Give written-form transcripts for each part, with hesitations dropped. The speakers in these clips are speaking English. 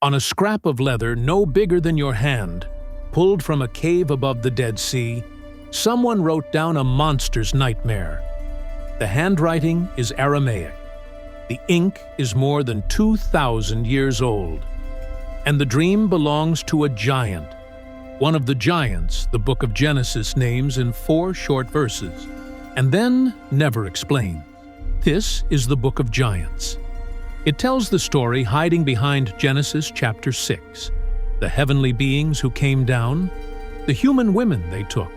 On a scrap of leather no bigger than your hand, pulled from a cave above the Dead Sea, someone wrote down a monster's nightmare. The handwriting is Aramaic. The ink is more than 2,000 years old. And the dream belongs to a giant. One of the giants the book of Genesis names in 4 short verses, and then never explains. This is the book of giants. It tells the story hiding behind Genesis chapter 6, the heavenly beings who came down, the human women they took,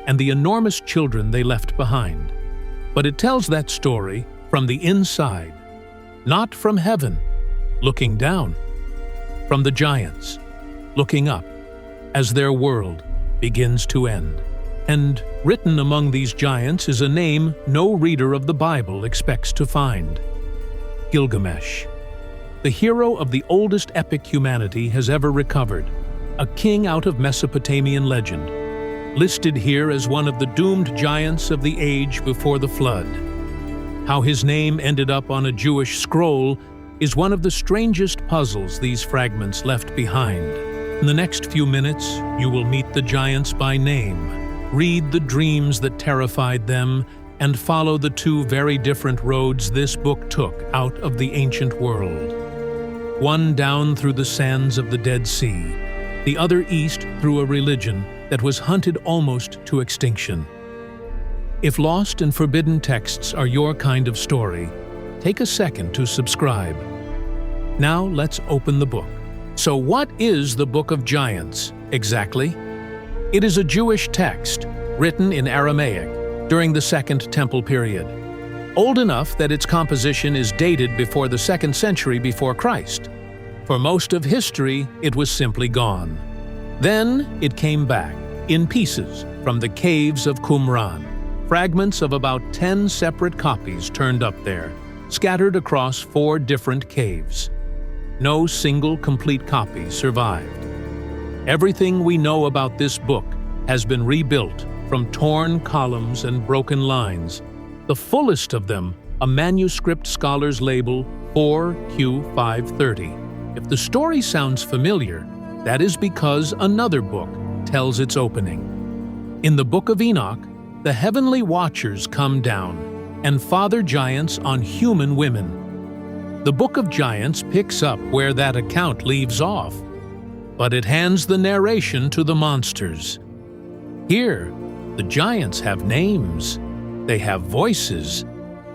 and the enormous children they left behind. But it tells that story from the inside, not from heaven, looking down, from the giants, looking up, as their world begins to end. And written among these giants is a name no reader of the Bible expects to find: Gilgamesh, the hero of the oldest epic humanity has ever recovered, a king out of Mesopotamian legend, listed here as one of the doomed giants of the age before the flood. How his name ended up on a Jewish scroll is one of the strangest puzzles these fragments left behind. In the next few minutes, you will meet the giants by name, read the dreams that terrified them, and follow the 2 very different roads this book took out of the ancient world. One down through the sands of the Dead Sea, the other east through a religion that was hunted almost to extinction. If lost and forbidden texts are your kind of story, take a second to subscribe. Now let's open the book. So what is the Book of Giants, exactly? It is a Jewish text, written in Aramaic, during the Second Temple period, old enough that its composition is dated before the 2nd century before Christ. For most of history, it was simply gone. Then it came back, in pieces, from the caves of Qumran. Fragments of about 10 separate copies turned up there, scattered across 4 different caves. No single complete copy survived. Everything we know about this book has been rebuilt from torn columns and broken lines, the fullest of them a manuscript scholars label 4Q530. If the story sounds familiar, that is because another book tells its opening. In the book of Enoch, the heavenly watchers come down and father giants on human women. The book of Giants picks up where that account leaves off, but it hands the narration to the monsters. Here, the giants have names, they have voices,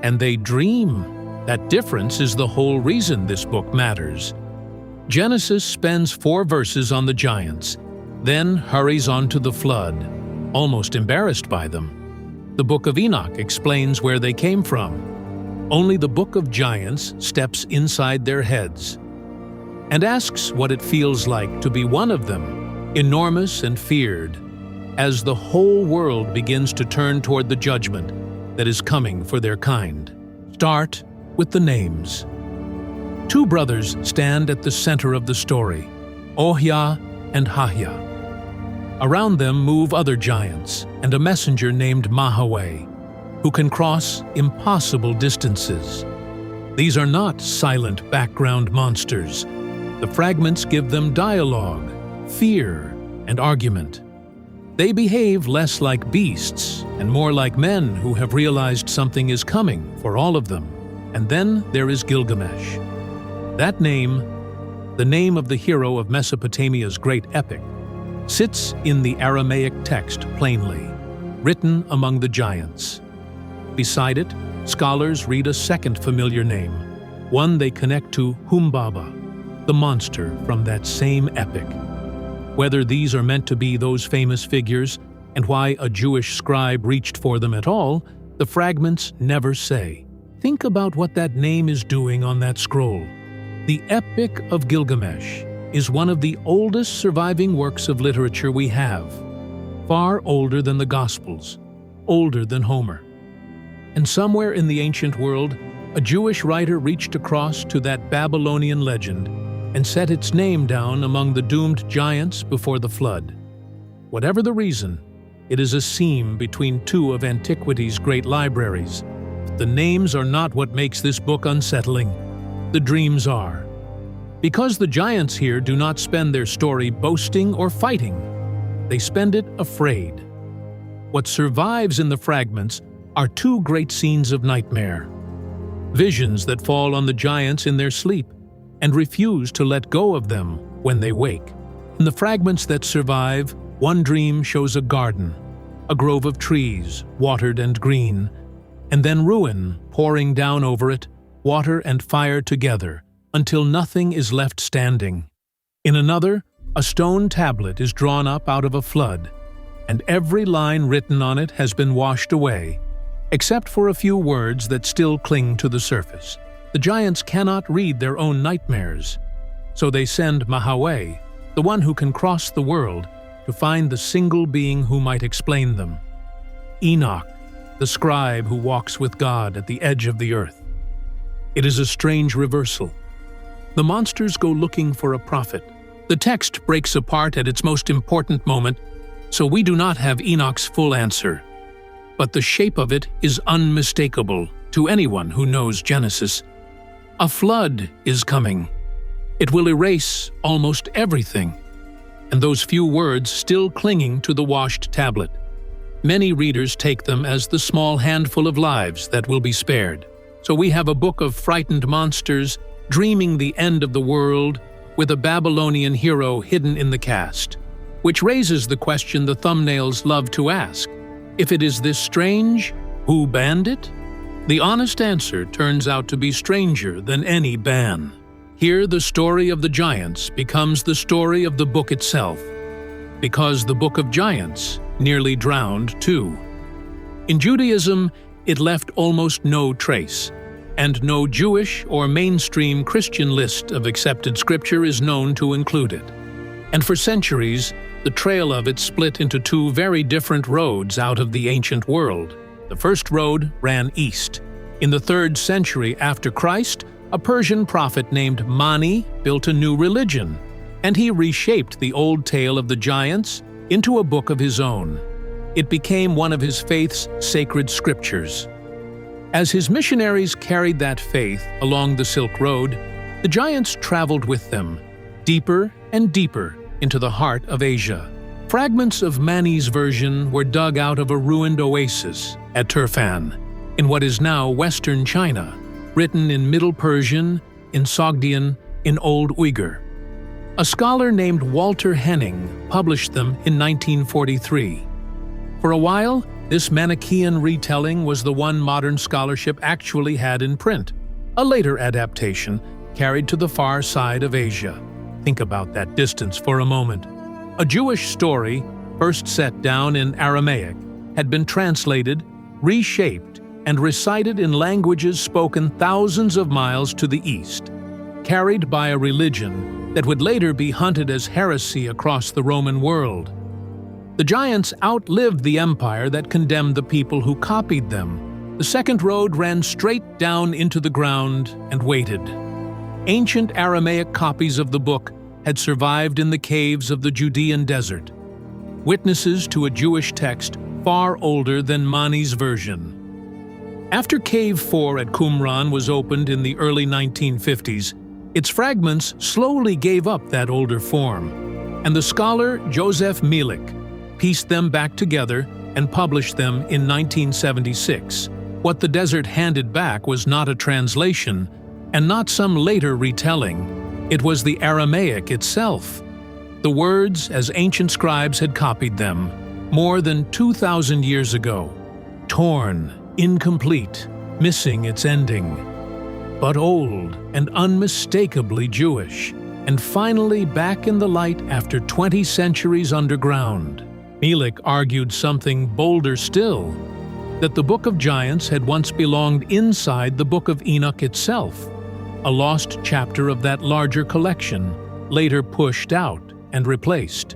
and they dream. That difference is the whole reason this book matters. Genesis spends 4 verses on the giants, then hurries on to the flood, almost embarrassed by them. The book of Enoch explains where they came from. Only the book of Giants steps inside their heads and asks what it feels like to be one of them, enormous and feared, as the whole world begins to turn toward the judgment that is coming for their kind. Start with the names. 2 brothers stand at the center of the story, Ohyah and Hahyah. Around them move other giants and a messenger named Mahaway, who can cross impossible distances. These are not silent background monsters. The fragments give them dialogue, fear, and argument. They behave less like beasts and more like men who have realized something is coming for all of them. And then there is Gilgamesh. That name, the name of the hero of Mesopotamia's great epic, sits in the Aramaic text plainly, written among the giants. Beside it, scholars read a second familiar name, one they connect to Humbaba, the monster from that same epic. Whether these are meant to be those famous figures and why a Jewish scribe reached for them at all, the fragments never say. Think about what that name is doing on that scroll. The Epic of Gilgamesh is one of the oldest surviving works of literature we have, far older than the Gospels, older than Homer. And somewhere in the ancient world, a Jewish writer reached across to that Babylonian legend and set its name down among the doomed giants before the flood. Whatever the reason, it is a seam between 2 of antiquity's great libraries. The names are not what makes this book unsettling. The dreams are. Because the giants here do not spend their story boasting or fighting, they spend it afraid. What survives in the fragments are two great scenes of nightmare. Visions that fall on the giants in their sleep and refuse to let go of them when they wake. In the fragments that survive, one dream shows a garden, a grove of trees, watered and green, and then ruin pouring down over it, water and fire together, until nothing is left standing. In another, a stone tablet is drawn up out of a flood, and every line written on it has been washed away, except for a few words that still cling to the surface. The giants cannot read their own nightmares, so they send Mahaway, the one who can cross the world, to find the single being who might explain them. Enoch, the scribe who walks with God at the edge of the earth. It is a strange reversal. The monsters go looking for a prophet. The text breaks apart at its most important moment, so we do not have Enoch's full answer. But the shape of it is unmistakable to anyone who knows Genesis. A flood is coming. It will erase almost everything, and those few words still clinging to the washed tablet. Many readers take them as the small handful of lives that will be spared. So we have a book of frightened monsters dreaming the end of the world with a Babylonian hero hidden in the cast, which raises the question the thumbnails love to ask. If it is this strange, who banned it? The honest answer turns out to be stranger than any ban. Here the story of the giants becomes the story of the book itself, because the book of giants nearly drowned too. In Judaism, it left almost no trace, and no Jewish or mainstream Christian list of accepted scripture is known to include it. And for centuries, the trail of it split into two very different roads out of the ancient world. The first road ran east. In the 3rd century after Christ, a Persian prophet named Mani built a new religion, and he reshaped the old tale of the giants into a book of his own. It became one of his faith's sacred scriptures. As his missionaries carried that faith along the Silk Road, the giants traveled with them, deeper and deeper into the heart of Asia. Fragments of Mani's version were dug out of a ruined oasis at Turfan, in what is now Western China, written in Middle Persian, in Sogdian, in Old Uyghur. A scholar named Walter Henning published them in 1943. For a while, this Manichaean retelling was the one modern scholarship actually had in print, a later adaptation carried to the far side of Asia. Think about that distance for a moment. A Jewish story, first set down in Aramaic, had been translated, reshaped, and recited in languages spoken thousands of miles to the east, carried by a religion that would later be hunted as heresy across the Roman world. The giants outlived the empire that condemned the people who copied them. The second road ran straight down into the ground and waited. Ancient Aramaic copies of the book had survived in the caves of the Judean desert, witnesses to a Jewish text far older than Mani's version. After Cave 4 at Qumran was opened in the early 1950s, its fragments slowly gave up that older form, and the scholar Joseph Milik pieced them back together and published them in 1976. What the desert handed back was not a translation, and not some later retelling. It was the Aramaic itself. The words as ancient scribes had copied them, more than 2,000 years ago. Torn, incomplete, missing its ending. But old and unmistakably Jewish, and finally back in the light after 20 centuries underground. Milik argued something bolder still, that the Book of Giants had once belonged inside the Book of Enoch itself, a lost chapter of that larger collection, later pushed out and replaced.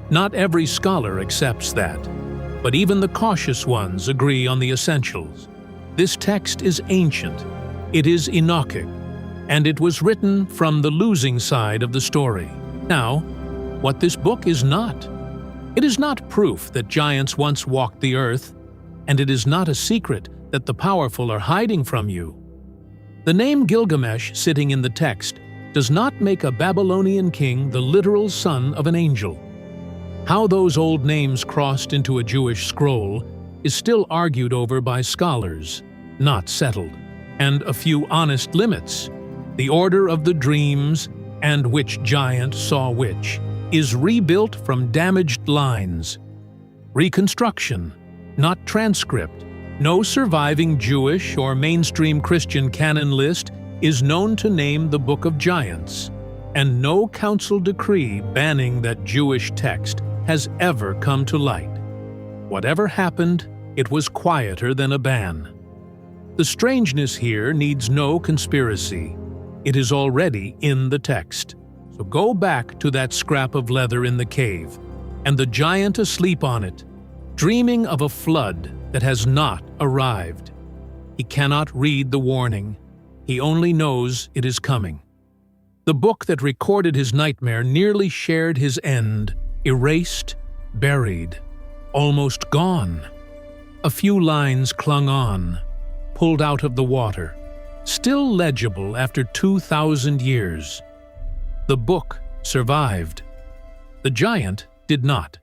Not every scholar accepts that, but even the cautious ones agree on the essentials. This text is ancient, it is Enochic, and it was written from the losing side of the story. Now, what this book is not. It is not proof that giants once walked the earth, and it is not a secret that the powerful are hiding from you. The name Gilgamesh sitting in the text does not make a Babylonian king the literal son of an angel. How those old names crossed into a Jewish scroll is still argued over by scholars, not settled, and a few honest limits. The order of the dreams and which giant saw which is rebuilt from damaged lines. Reconstruction, not transcript. No surviving Jewish or mainstream Christian canon list is known to name the Book of Giants, and no council decree banning that Jewish text has ever come to light. Whatever happened, it was quieter than a ban. The strangeness here needs no conspiracy. It is already in the text. So go back to that scrap of leather in the cave, and the giant asleep on it, dreaming of a flood that has not arrived. He cannot read the warning. He only knows it is coming. The book that recorded his nightmare nearly shared his end, erased, buried, almost gone. A few lines clung on, pulled out of the water, still legible after 2,000 years. The book survived. The giant did not.